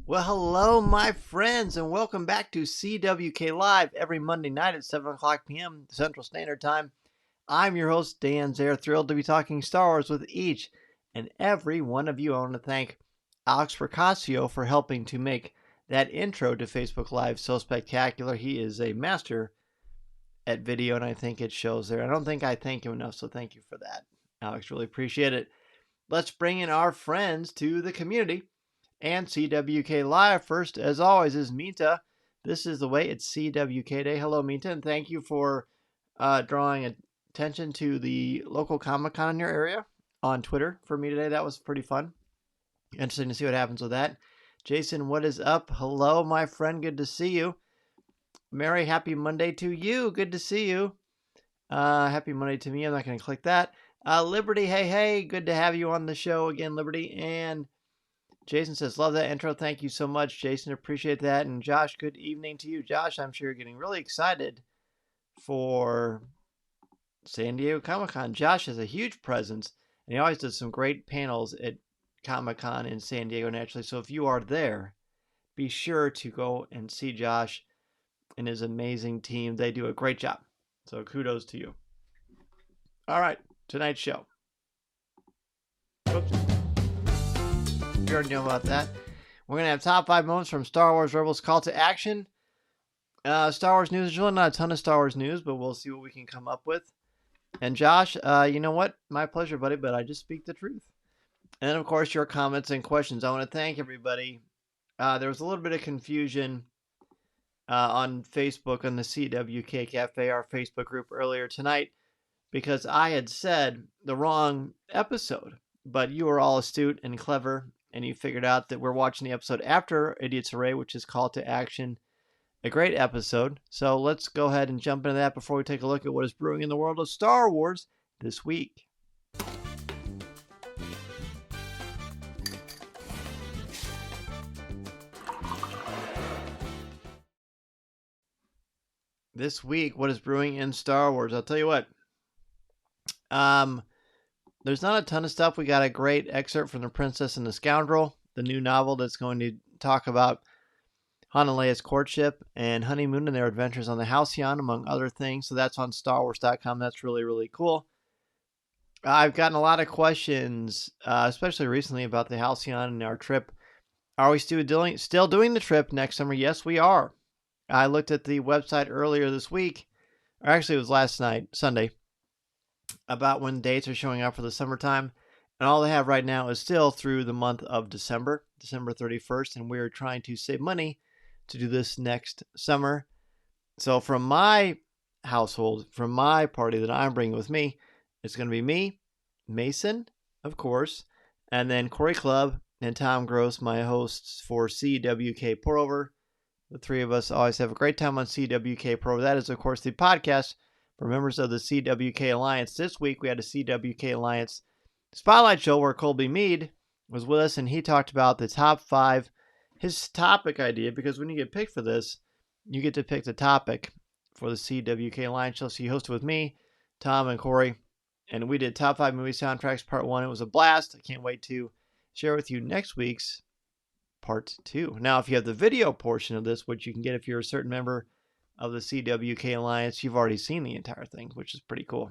Well, hello, my friends, and welcome back to CWK Live every Monday night at 7 o'clock p.m. Central Standard Time. I'm your host, Dan Zer, thrilled to be talking Star Wars with each and every one of you. I want to thank Alex Percasio for helping to make that intro to Facebook Live so spectacular. He is a master at video, and I think it shows there. I don't think I thank him enough, so thank you for that, Alex. Really appreciate it. Let's bring in our friends to the community. And CWK Live first, as always, is Minta. This is the way. It's CWK Day. Hello, Minta, and thank you for drawing attention to the local Comic-Con in your area on Twitter for me today. That was pretty fun. Interesting to see what happens with that. Jason, what is up? Hello, my friend. Good to see you. Mary, happy Monday to you. Good to see you. Happy Monday to me. I'm not going to click that. Liberty, hey. Good to have you on the show again, Liberty. And Jason says, love that intro. Thank you so much, Jason. Appreciate that. And Josh, good evening to you. Josh, I'm sure you're getting really excited for San Diego Comic-Con. Josh has a huge presence, and he always does some great panels at Comic-Con in San Diego naturally. So if you are there, be sure to go and see Josh and his amazing team. They do a great job. So kudos to you. All right, tonight's show. Oops. You already know about that. We're going to have top 5 moments from Star Wars Rebels Call to Action. Star Wars news. There's really not a ton of Star Wars news, but we'll see what we can come up with. And Josh, you know what? My pleasure, buddy, but I just speak the truth. And then, of course, your comments and questions. I want to thank everybody. There was a little bit of confusion on Facebook on the CWK Cafe, our Facebook group, earlier tonight, because I had said the wrong episode. But you were all astute and clever, and you figured out that we're watching the episode after Idiot's Array, which is Call to Action. A great episode. So let's go ahead and jump into that before we take a look at what is brewing in the world of Star Wars this week. This week, what is brewing in Star Wars? I'll tell you what. There's not a ton of stuff. We got a great excerpt from The Princess and the Scoundrel, the new novel that's going to talk about Han and Leia's courtship and honeymoon and their adventures on the Halcyon, among other things. So that's on StarWars.com. That's really, really cool. I've gotten a lot of questions, especially recently, about the Halcyon and our trip. Are we still doing the trip next summer? Yes, we are. I looked at the website earlier this week, or actually it was last night, Sunday, about when dates are showing up for the summertime. And all they have right now is still through the month of December 31st. And we're trying to save money to do this next summer. So from my household, from my party that I'm bringing with me, it's going to be me, Mason, of course, and then Corey Clubb and Tom Gross, my hosts for CWK Pour-Over. The three of us always have a great time on CWK Pour-Over. That is, of course, the podcast for members of the CWK Alliance. This week, we had a CWK Alliance Spotlight Show where Colby Mead was with us, and he talked about the top 5, his topic idea, because when you get picked for this, you get to pick the topic for the CWK Alliance show. So he hosted with me, Tom, and Corey, and we did top 5 movie soundtracks, part 1. It was a blast. I can't wait to share with you next week's part 2. Now, if you have the video portion of this, which you can get if you're a certain member of the CWK Alliance, you've already seen the entire thing, which is pretty cool.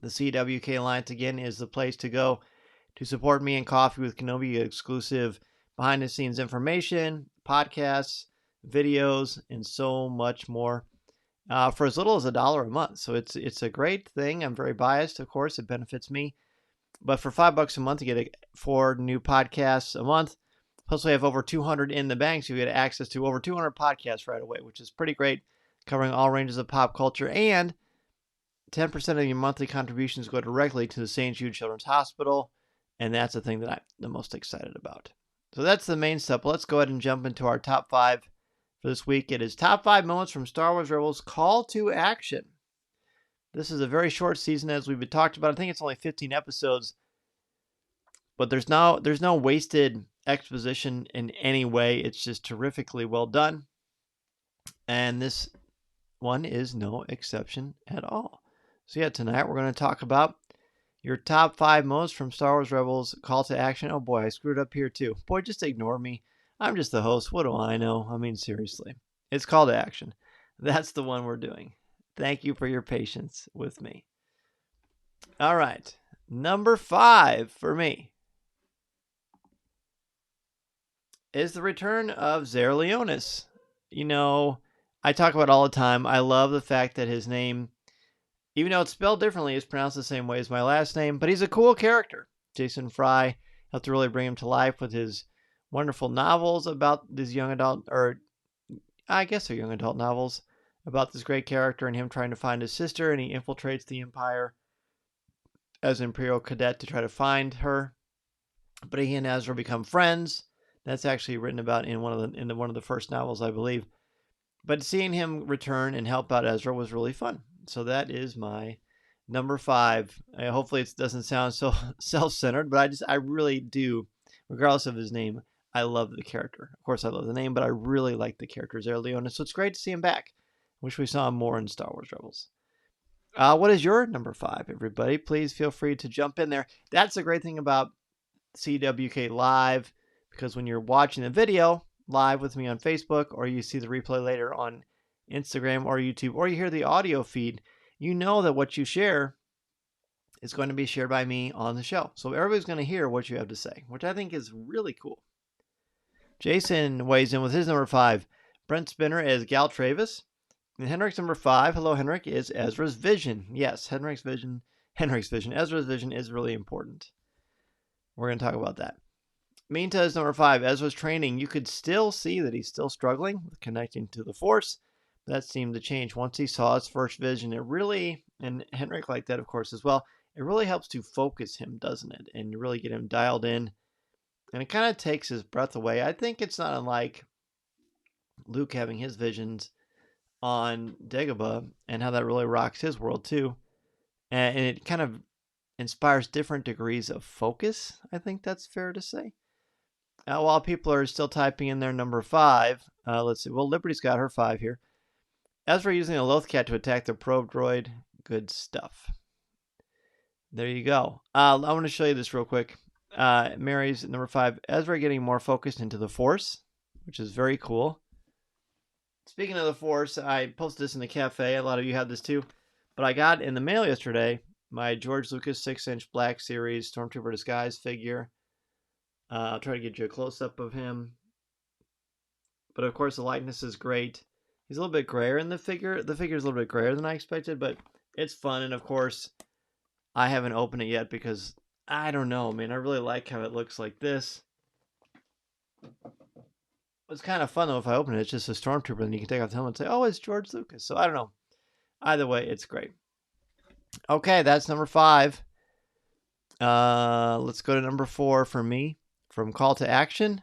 The CWK Alliance, again, is the place to go to support me and Coffee with Kenobi, exclusive behind-the-scenes information, podcasts, videos, and so much more for as little as $1 a month. So it's a great thing. I'm very biased, of course. It benefits me. But for $5 a month, you get 4 new podcasts a month. Plus, we have over 200 in the bank, so you get access to over 200 podcasts right away, which is pretty great, covering all ranges of pop culture. And 10% of your monthly contributions go directly to the St. Jude Children's Hospital, and that's the thing that I'm the most excited about. So that's the main stuff. Let's go ahead and jump into our top 5 for this week. It is top 5 moments from Star Wars Rebels Call to Action. This is a very short season, as we've been talked about. I think it's only 15 episodes, but there's no wasted exposition in any way. It's just terrifically well done. And this one is no exception at all. So yeah, tonight we're going to talk about your top 5 most from Star Wars Rebels Call to Action. Oh boy, I screwed up here too. Boy, just ignore me. I'm just the host. What do I know? I mean, seriously. It's Call to Action. That's the one we're doing. Thank you for your patience with me. All right. Number 5 for me is the Return of Zerleonis. You know, I talk about it all the time. I love the fact that his name, even though it's spelled differently, is pronounced the same way as my last name, but he's a cool character. Jason Fry helped to really bring him to life with his wonderful novels about this young adult, or I guess they're young adult novels, about this great character and him trying to find his sister, and he infiltrates the Empire as an Imperial cadet to try to find her. But he and Ezra become friends. That's actually written about in one of the first novels, I believe. But seeing him return and help out Ezra was really fun. So that is my number 5. Hopefully it doesn't sound so self-centered, but I really do, regardless of his name, I love the character. Of course, I love the name, but I really like the character Zerleonis. So it's great to see him back. Wish we saw him more in Star Wars Rebels. What is your number 5, everybody? Please feel free to jump in there. That's the great thing about CWK Live, because when you're watching the video live with me on Facebook, or you see the replay later on Instagram or YouTube, or you hear the audio feed, you know that what you share is going to be shared by me on the show. So everybody's going to hear what you have to say, which I think is really cool. Jason weighs in with his number 5. Brent Spinner is Gal Travis. And Henrik's number 5, hello Henrik, is Ezra's vision. Yes, Henrik's vision. Ezra's vision is really important. We're going to talk about that. Minta is number 5. Ezra's training. You could still see that he's still struggling with connecting to the Force. That seemed to change once he saw his first vision. It really, and Henrik liked that, of course, as well. It really helps to focus him, doesn't it? And you really get him dialed in. And it kind of takes his breath away. I think it's not unlike Luke having his visions on Dagobah and how that really rocks his world, too. And it kind of inspires different degrees of focus. I think that's fair to say. While people are still typing in their number 5, let's see. Well, Liberty's got her 5 here. Ezra using a Lothcat to attack the probe droid. Good stuff. There you go. I want to show you this real quick. Mary's number 5. Ezra getting more focused into the Force, which is very cool. Speaking of the Force, I posted this in the cafe. A lot of you have this too. But I got in the mail yesterday my George Lucas 6-inch Black Series Stormtrooper Disguise figure. I'll try to get you a close-up of him. But of course, the likeness is great. He's a little bit grayer in the figure. The figure is a little bit grayer than I expected, but it's fun. And of course, I haven't opened it yet because I don't know, man. I really like how it looks like this. It's kind of fun though if I open it. It's just a Stormtrooper, and you can take off the helmet and say, "Oh, it's George Lucas." So I don't know. Either way, it's great. Okay, that's number 5. Let's go to number 4 for me from Call to Action.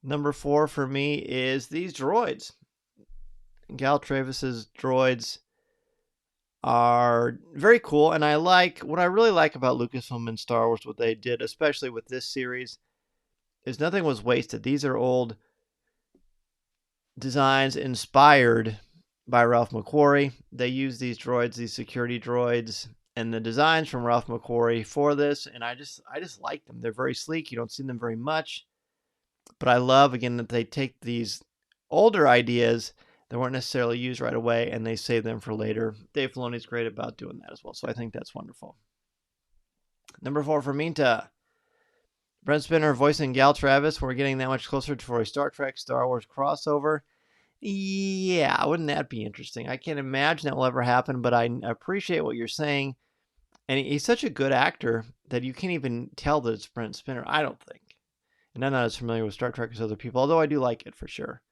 Number 4 for me is these droids. Gal Travis's droids are very cool, and what I really like about Lucasfilm and Star Wars, what they did, especially with this series, is nothing was wasted. These are old designs inspired by Ralph McQuarrie. They use these droids, these security droids, and the designs from Ralph McQuarrie for this, and I just like them. They're very sleek. You don't see them very much. But I love, again, that they take these older ideas that weren't necessarily used right away, and they save them for later. Dave Filoni's great about doing that as well, so I think that's wonderful. Number 4 for Minta. Brent Spinner voicing Gal Travis. We're getting that much closer for a Star Trek Star Wars crossover. Yeah, wouldn't that be interesting? I can't imagine that will ever happen, but I appreciate what you're saying. And he's such a good actor that you can't even tell that it's Brent Spinner, I don't think. And I'm not as familiar with Star Trek as other people, although I do like it for sure.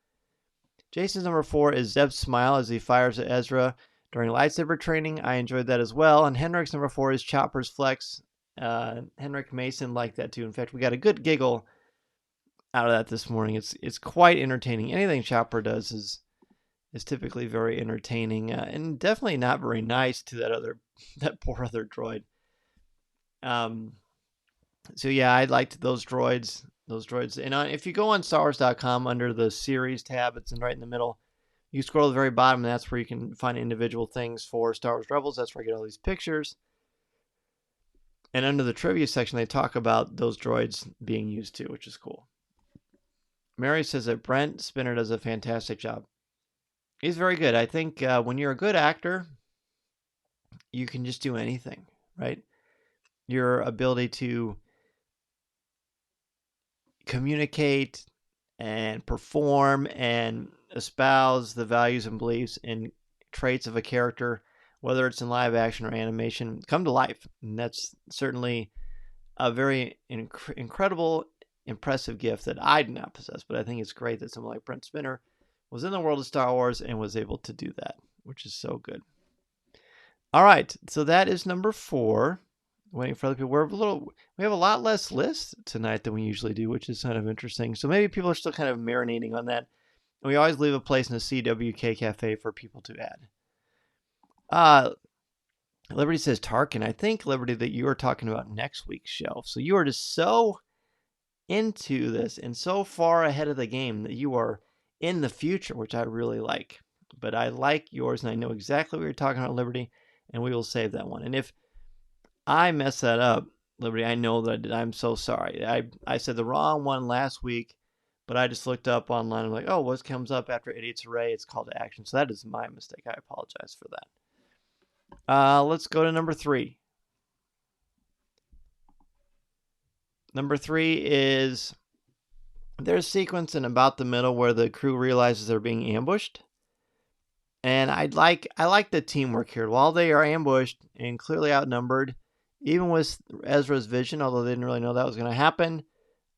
Jason's number 4 is Zeb's smile as he fires at Ezra during lightsaber training. I enjoyed that as well. And Henrik's number 4 is Chopper's flex. Henrik Mason liked that too. In fact, we got a good giggle out of that this morning. It's quite entertaining. Anything Chopper does is typically very entertaining, and definitely not very nice to that poor other droid. So yeah, I liked those droids. And if you go on StarWars.com under the series tab, it's right in the middle. You scroll to the very bottom, and that's where you can find individual things for Star Wars Rebels. That's where I get all these pictures. And under the trivia section, they talk about those droids being used too, which is cool. Mary says that Brent Spinner does a fantastic job. He's very good. I think when you're a good actor, you can just do anything, right? Your ability to communicate and perform and espouse the values and beliefs and traits of a character, whether it's in live action or animation, come to life. And that's certainly a very incredible, impressive gift that I do not possess, but I think it's great that someone like Brent Spinner was in the world of Star Wars and was able to do that, which is so good. All right, so that is number 4. Waiting for other people. We have a lot less lists tonight than we usually do, which is kind of interesting. So maybe people are still kind of marinating on that. And we always leave a place in the CWK cafe for people to add. Liberty says Tarkin. I think, Liberty, that you are talking about next week's show. So you are just so into this and so far ahead of the game that you are in the future, which I really like. But I like yours, and I know exactly what you're talking about, Liberty, and we will save that one. And if I messed that up, Liberty, I know that I did. I'm so sorry. I said the wrong one last week, but I just looked up online. I'm like, oh, what comes up after Idiots Array? It's called to action. So that is my mistake. I apologize for that. Let's go to number 3. Number 3 is there's a sequence in about the middle where the crew realizes they're being ambushed. And I like the teamwork here. While they are ambushed and clearly outnumbered, even with Ezra's vision, although they didn't really know that was going to happen,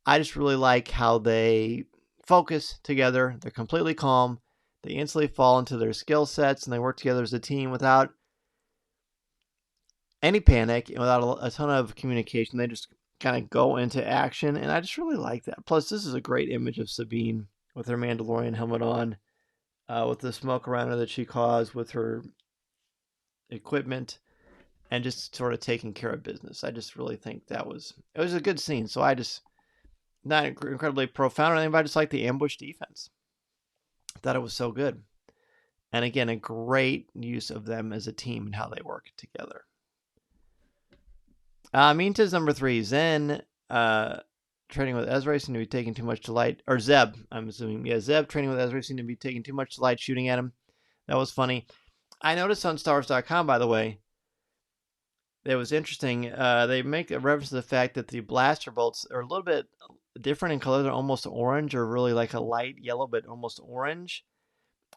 I just really like how they focus together. They're completely calm. They instantly fall into their skill sets, and they work together as a team without any panic and without a ton of communication. They just kind of go into action, and I just really like that. Plus, this is a great image of Sabine with her Mandalorian helmet on, with the smoke around her that she caused with her equipment, and just sort of taking care of business. I just really think it was a good scene. So I just, not incredibly profound or anything, but I just like the ambush defense. I thought it was so good. And again, a great use of them as a team and how they work together. Minta's number 3. Zen training with Ezra seemed to be taking too much delight. Or Zeb, I'm assuming. Yeah, Zeb training with Ezra seemed to be taking too much delight shooting at him. That was funny. I noticed on StarWars.com, by the way, that was interesting. They make a reference to the fact that the blaster bolts are a little bit different in color. They're almost orange, or really like a light yellow, but almost orange.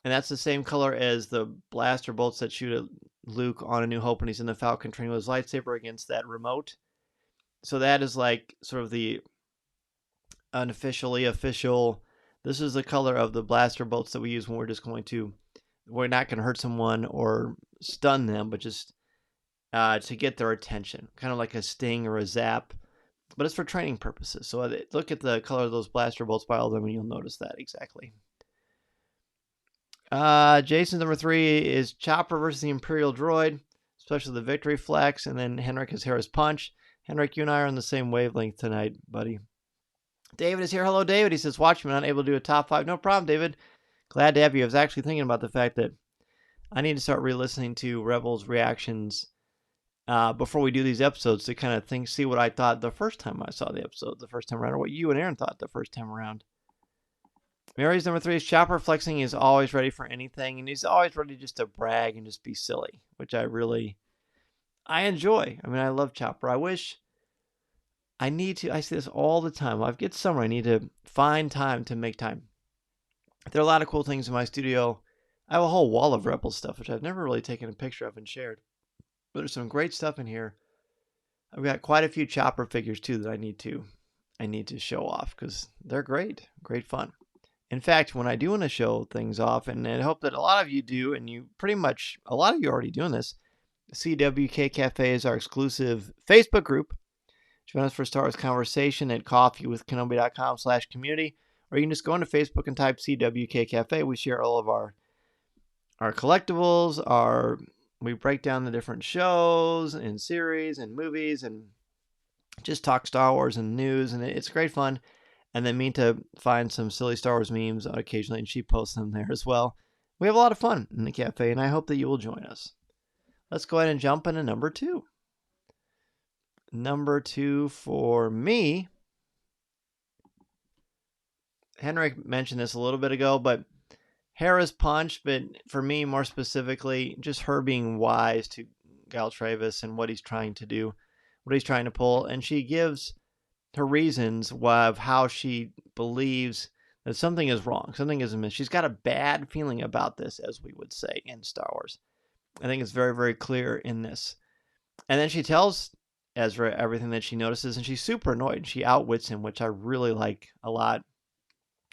And that's the same color as the blaster bolts that shoot at Luke on A New Hope when he's in the Falcon training with his lightsaber against that remote. So that is like sort of the unofficially official. This is the color of the blaster bolts that we use when we're not going to hurt someone or stun them, but just to get their attention. Kind of like a sting or a zap, but it's for training purposes. So look at the color of those blaster bolts by all of them, and you'll notice that exactly. Jason's number 3 is Chopper versus the Imperial droid, especially the victory flex, and then Henrik is Hera's punch. Henrik, you and I are on the same wavelength tonight, buddy. David is here. Hello, David. He says, Watchmen, unable to do a top 5. No problem, David. Glad to have you. I was actually thinking about the fact that I need to start re-listening to Rebels reactions before we do these episodes to kind of see what I thought the first time I saw the episode, the first time around, or what you and Aaron thought the first time around. Mary's number 3 is Chopper flexing. Is always ready for anything, and he's always ready just to brag and just be silly, which I enjoy. I mean, I love Chopper. I say this all the time. When I get summer, I need to find time to make time. There are a lot of cool things in my studio. I have a whole wall of Rebels stuff, which I've never really taken a picture of and shared. But there's some great stuff in here. I've got quite a few Chopper figures, too, that I need to show off, because they're great fun. In fact, when I do want to show things off, and I hope that a lot of you do, and a lot of you are already doing this, CWK Cafe is our exclusive Facebook group. Join us for Star Wars Conversation at coffeewithkenobi.com/community, or you can just go into Facebook and type CWK Cafe. We share all of our collectibles, we break down the different shows and series and movies and just talk Star Wars and news, and it's great fun. And then Minta finds some silly Star Wars memes occasionally, and she posts them there as well, We have a lot of fun in the cafe, and I hope that you will join us. Let's go ahead and jump into number 2. Number 2 for me, Henrik mentioned this a little bit ago, but Hera's punch, but for me, more specifically, just her being wise to Galtravis and what he's trying to do, what he's trying to pull. And she gives her reasons of how she believes that something is wrong, something is amiss. She's got a bad feeling about this, as we would say in Star Wars. I think it's very, very clear in this. And then she tells Ezra everything that she notices, and she's super annoyed. She outwits him, which I really like a lot.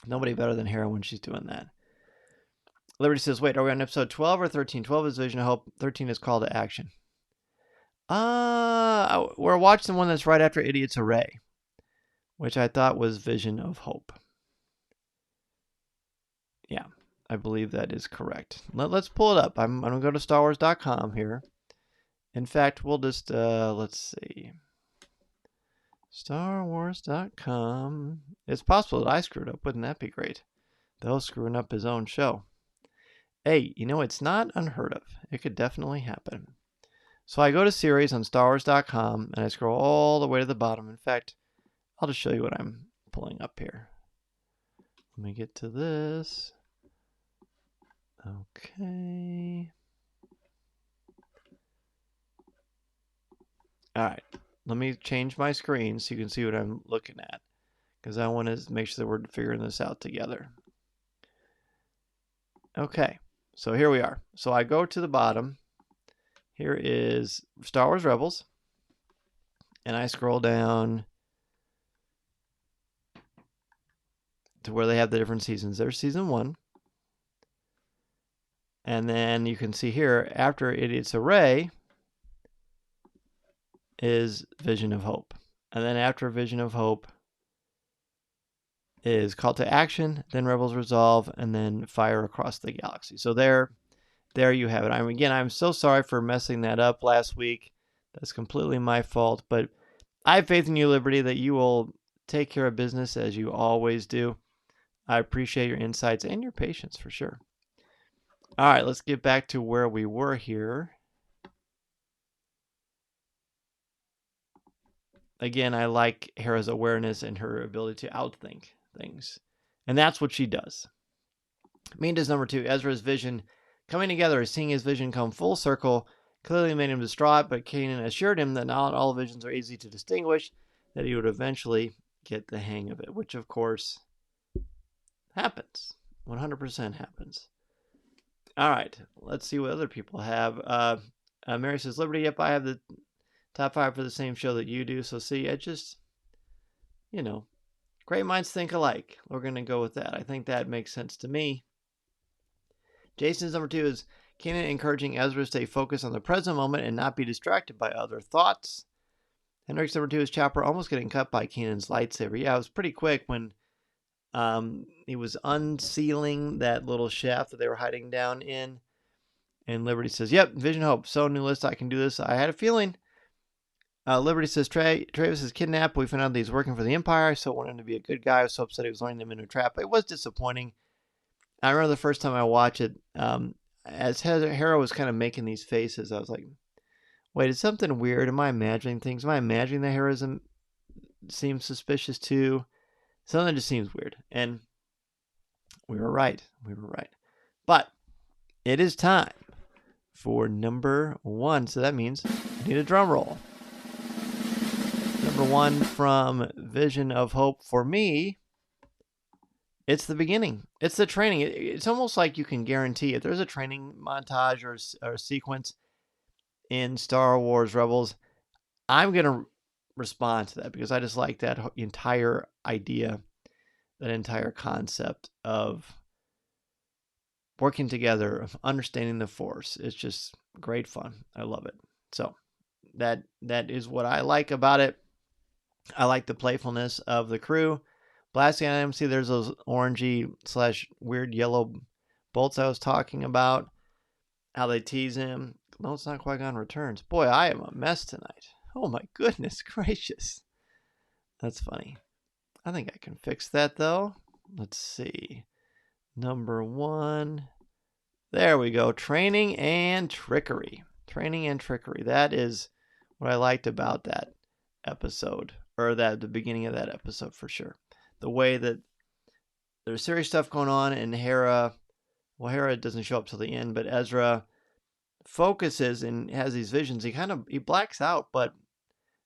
Nobody better than Hera when she's doing that. Liberty says, wait, are we on episode 12 or 13? 12 is Vision of Hope. 13 is Call to Action. We're watching the one that's right after Idiot's Array, which I thought was Vision of Hope. Yeah, I believe that is correct. Let's pull it up. I'm going to go to StarWars.com here. In fact, we'll just, let's see. StarWars.com. It's possible that I screwed up. Wouldn't that be great? Though screwing up his own show. Hey, it's not unheard of. It could definitely happen. So I go to series on StarWars.com and I scroll all the way to the bottom. In fact, I'll just show you what I'm pulling up here. Let me get to this. Okay. All right. Let me change my screen so you can see what I'm looking at, because I want to make sure that we're figuring this out together. Okay. So here we are. So I go to the bottom. Here is Star Wars Rebels. And I scroll down to where they have the different seasons. There's season 1. And then you can see here, after Idiot's Array is Vision of Hope. And then after Vision of Hope is Call to Action, then Rebels Resolve, and then Fire Across the Galaxy. So there you have it. I'm so sorry for messing that up last week. That's completely my fault. But I have faith in you, Liberty, that you will take care of business as you always do. I appreciate your insights and your patience for sure. All right, let's get back to where we were here. Again, I like Hera's awareness and her ability to outthink things. And that's what she does. Mean does number 2. Ezra's vision coming together, seeing his vision come full circle, clearly made him distraught, but Kanan assured him that not all visions are easy to distinguish, that he would eventually get the hang of it, which of course happens. 100% happens. All right, let's see what other people have. Mary says, Liberty, yep, I have the top 5 for the same show that you do. So see, I just, great minds think alike. We're going to go with that. I think that makes sense to me. Jason's number 2 is Kanan encouraging Ezra to stay focused on the present moment and not be distracted by other thoughts. Henrik's number 2 is Chopper almost getting cut by Kanan's lightsaber. Yeah, it was pretty quick when he was unsealing that little shaft that they were hiding down in. And Liberty says, yep, Vision Hope. So new list, I can do this. I had a feeling. Liberty says, Travis is kidnapped. We found out that he's working for the Empire. I so wanted him to be a good guy. I was so upset he was leading them into a trap. It was disappointing. I remember the first time I watched it, as Hera was kind of making these faces, I was like, wait, is something weird? Am I imagining things? Am I imagining that Hera seems suspicious too? Something just seems weird. And we were right. But it is time for number 1. So that means we need a drum roll. Number 1 from Vision of Hope for me, it's the beginning. It's the training. It's almost like you can guarantee if there's a training montage or sequence in Star Wars Rebels, I'm going to respond to that because I just like that entire idea, that entire concept of working together, of understanding the Force. It's just great fun. I love it. So that is what I like about it. I like the playfulness of the crew. Blasting at him, see there's those orangey / weird yellow bolts I was talking about. How they tease him. No, it's not Qui-Gon Returns. Boy, I am a mess tonight. Oh my goodness gracious. That's funny. I think I can fix that though. Let's see. Number 1. There we go. Training and trickery. Training and trickery. That is what I liked about that episode, or the beginning of that episode for sure. The way that there's serious stuff going on, and Hera doesn't show up till the end, but Ezra focuses and has these visions. He blacks out, but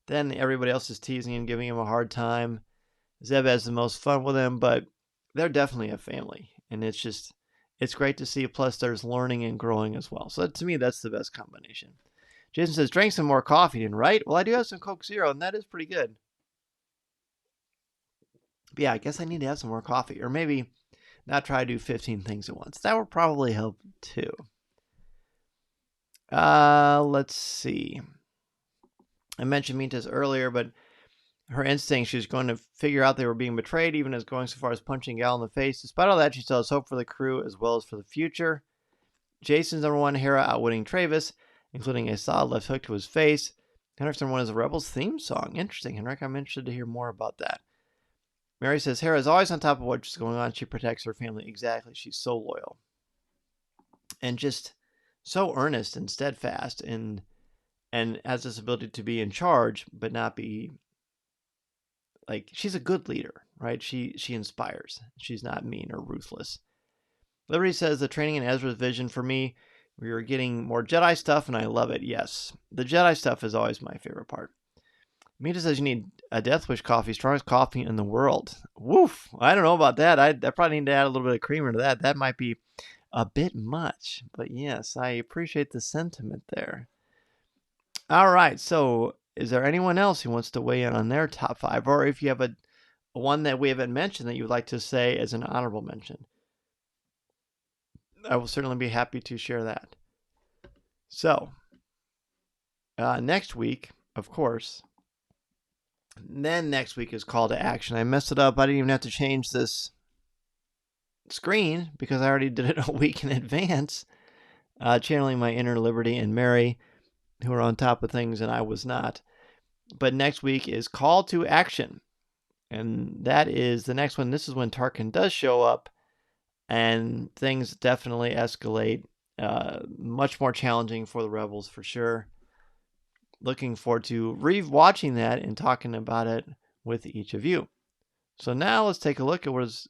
then everybody else is teasing and giving him a hard time. Zeb has the most fun with him, but they're definitely a family, and it's great to see. Plus, there's learning and growing as well. So to me, that's the best combination. Jason says, drink some more coffee, right? Well, I do have some Coke Zero, and that is pretty good. But yeah, I guess I need to have some more coffee, or maybe not try to do 15 things at once. That would probably help too. Let's see. I mentioned Minta's earlier, but her instinct, she was going to figure out they were being betrayed, even as going so far as punching Gal in the face. Despite all that, she still has hope for the crew as well as for the future. Jason's number one, Hera outwitting Travis, including a solid left hook to his face. Henrik's number one is the Rebels theme song. Interesting, Henrik. I'm interested to hear more about that. Mary says, Hera is always on top of what's going on. She protects her family. Exactly. She's so loyal. And just so earnest and steadfast, and has this ability to be in charge, but not be like, she's a good leader, right? She inspires. She's not mean or ruthless. Liberty says, the training in Ezra's vision for me, we are getting more Jedi stuff, and I love it. Yes, the Jedi stuff is always my favorite part. Mita says you need a Death Wish coffee, strongest coffee in the world. Woof! I don't know about that. I probably need to add a little bit of creamer to that. That might be a bit much, but yes, I appreciate the sentiment there. All right, so is there anyone else who wants to weigh in on their top 5, or if you have a one that we haven't mentioned that you would like to say as an honorable mention? I will certainly be happy to share that. So, next week, of course, then next week is call to action. I messed it up. I didn't even have to change this screen because I already did it a week in advance, channeling my inner Liberty and Mary, who are on top of things, and I was not. But next week is call to action, and that is the next one. This is when Tarkin does show up, and things definitely escalate. Much more challenging for the Rebels for sure. Looking forward to re-watching that and talking about it with each of you. So now let's take a look at what is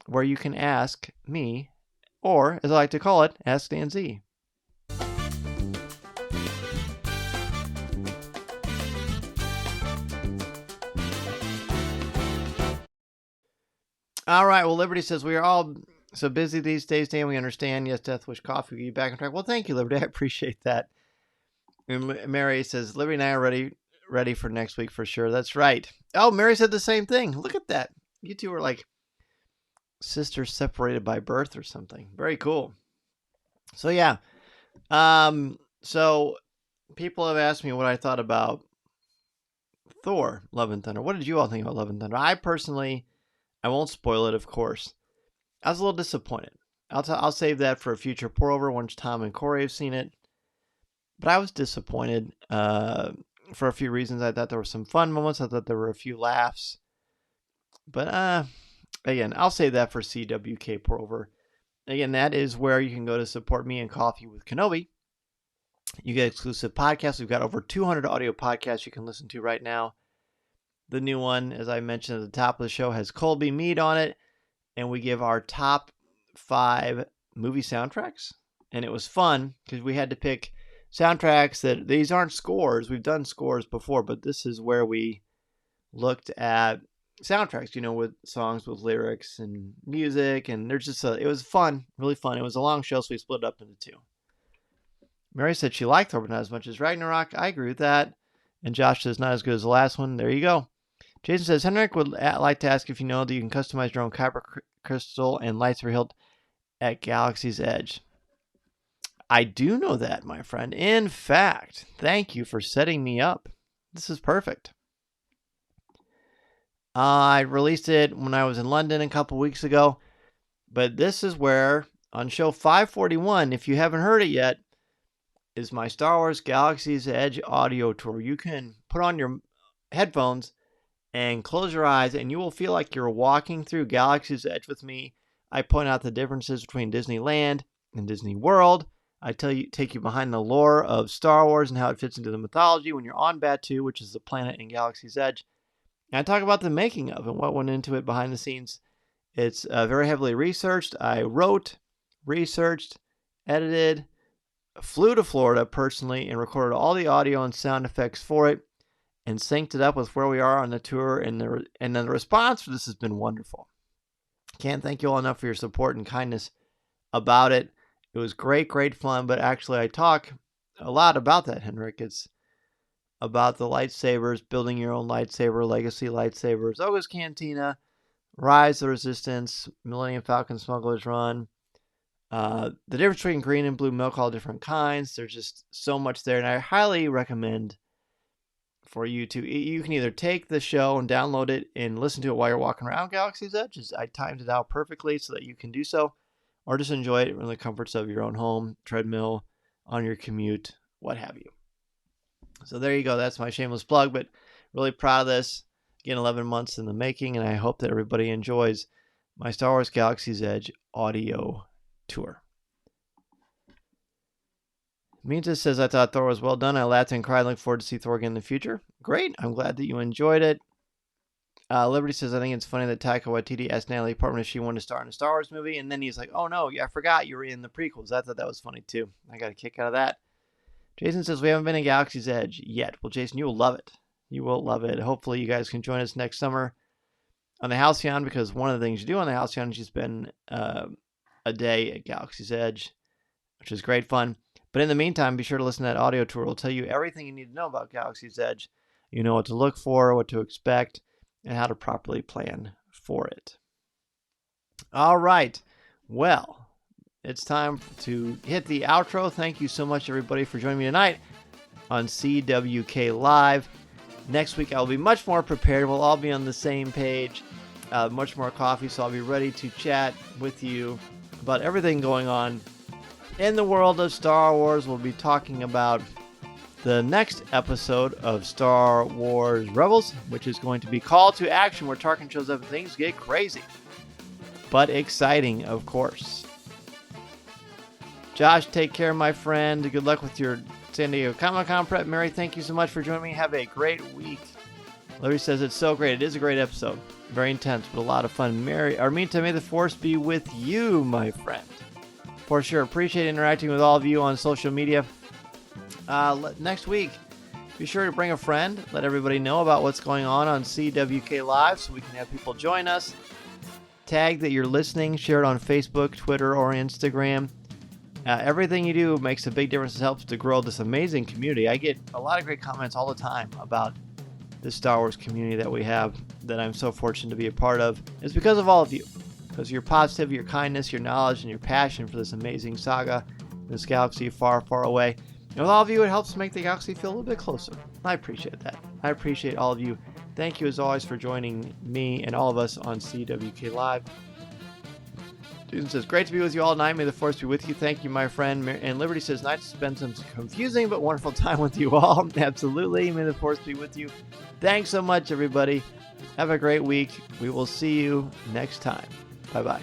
where you can ask me, or as I like to call it, Ask Dan Z. All right. Well, Liberty says we are all so busy these days, Dan. We understand. Yes, Death Wish Coffee will get you back on track. Well, thank you, Liberty. I appreciate that. And Mary says, Liberty and I are ready for next week for sure. That's right. Oh, Mary said the same thing. Look at that. You two are like sisters separated by birth or something. Very cool. So, yeah. So people have asked me what I thought about Thor, Love and Thunder. What did you all think about Love and Thunder? I personally, I won't spoil it, of course. I was a little disappointed. I'll save that for a future pour over once Tom and Corey have seen it. But I was disappointed for a few reasons. I thought there were some fun moments. I thought there were a few laughs. But again, I'll save that for CWK pour over. Again, that is where you can go to support me and Coffee with Kenobi. You get exclusive podcasts. We've got over 200 audio podcasts you can listen to right now. The new one, as I mentioned at the top of the show, has Colby Mead on it. And we give our top 5 movie soundtracks. And it was fun because we had to pick soundtracks that these aren't scores. We've done scores before, but this is where we looked at soundtracks, with songs with lyrics and music. And there's just it was fun, really fun. It was a long show, so we split it up into 2. Mary said she liked Thor, but not as much as Ragnarok. I agree with that. And Josh says not as good as the last one. There you go. Jason says, Henrik would like to ask if you know that you can customize your own kyber crystal and lightsaber hilt at Galaxy's Edge. I do know that, my friend. In fact, thank you for setting me up. This is perfect. I released it when I was in London a couple weeks ago, but this is where, on show 541, if you haven't heard it yet, is my Star Wars Galaxy's Edge audio tour. You can put on your headphones and close your eyes, and you will feel like you're walking through Galaxy's Edge with me I point out the differences between Disneyland and Disney World. I take you behind the lore of Star Wars and how it fits into the mythology when you're on Batuu, which is the planet in Galaxy's Edge. And I talk about the making of and what went into it behind the scenes. It's very heavily researched. I wrote, researched, edited, flew to Florida personally, and recorded all the audio and sound effects for it, and synced it up with where we are on the tour. And the response for this has been wonderful. Can't thank you all enough for your support and kindness about it. It was great fun, but actually I talk a lot about that, Henrik. It's about the lightsabers, building your own lightsaber, legacy lightsabers, Oga's Cantina, Rise of the Resistance, Millennium Falcon Smuggler's Run, the difference between green and blue milk, all different kinds. There's just so much there, and I highly recommend for you can either take the show and download it and listen to it while you're walking around Galaxy's Edge. I timed it out perfectly so that you can do so, or just enjoy it in the comforts of your own home, treadmill, on your commute, what have you. So there you go. That's my shameless plug, but really proud of this. Again, 11 months in the making, and I hope that everybody enjoys my Star Wars Galaxy's Edge audio tour. Minta says, I thought Thor was well done. I laughed and cried. Look forward to see Thor again in the future. Great. I'm glad that you enjoyed it. Liberty says, I think it's funny that Taika Waititi asked Natalie Portman if she wanted to star in a Star Wars movie, and then he's like, oh no, I forgot you were in the prequels. I thought that was funny too. I got a kick out of that. Jason says, we haven't been in Galaxy's Edge yet. Well, Jason, you will love it. You will love it. Hopefully you guys can join us next summer on the Halcyon, because one of the things you do on the Halcyon is you spend a day at Galaxy's Edge, which is great fun. But in the meantime, be sure to listen to that audio tour. It'll tell you everything you need to know about Galaxy's Edge. You know what to look for, what to expect, and how to properly plan for it. All right. Well, it's time to hit the outro. Thank you so much, everybody, for joining me tonight on CWK Live. Next week, I'll be much more prepared. We'll all be on the same page, much more coffee, so I'll be ready to chat with you about everything going on in the world of Star Wars. We'll be talking about the next episode of Star Wars Rebels, which is going to be Call to Action, where Tarkin shows up and things get crazy. But exciting, of course. Josh, take care, my friend. Good luck with your San Diego Comic-Con prep. Mary, thank you so much for joining me. Have a great week. Larry says it's so great. It is a great episode. Very intense, but a lot of fun. Mary, Arminta, may the Force be with you, my friend. For sure. Appreciate interacting with all of you on social media. Next week, be sure to bring a friend. Let everybody know about what's going on CWK Live so we can have people join us. Tag that you're listening. Share it on Facebook, Twitter, or Instagram. Everything you do makes a big difference. It helps to grow this amazing community. I get a lot of great comments all the time about the Star Wars community that we have, that I'm so fortunate to be a part of. It's because of all of you. Because your positivity, your kindness, your knowledge, and your passion for this amazing saga, this galaxy far, far away. And with all of you, it helps make the galaxy feel a little bit closer. I appreciate that. I appreciate all of you. Thank you, as always, for joining me and all of us on CWK Live. Jason says, great to be with you all tonight. May the Force be with you. Thank you, my friend. And Liberty says, nice to spend some confusing but wonderful time with you all. Absolutely. May the Force be with you. Thanks so much, everybody. Have a great week. We will see you next time. Bye-bye.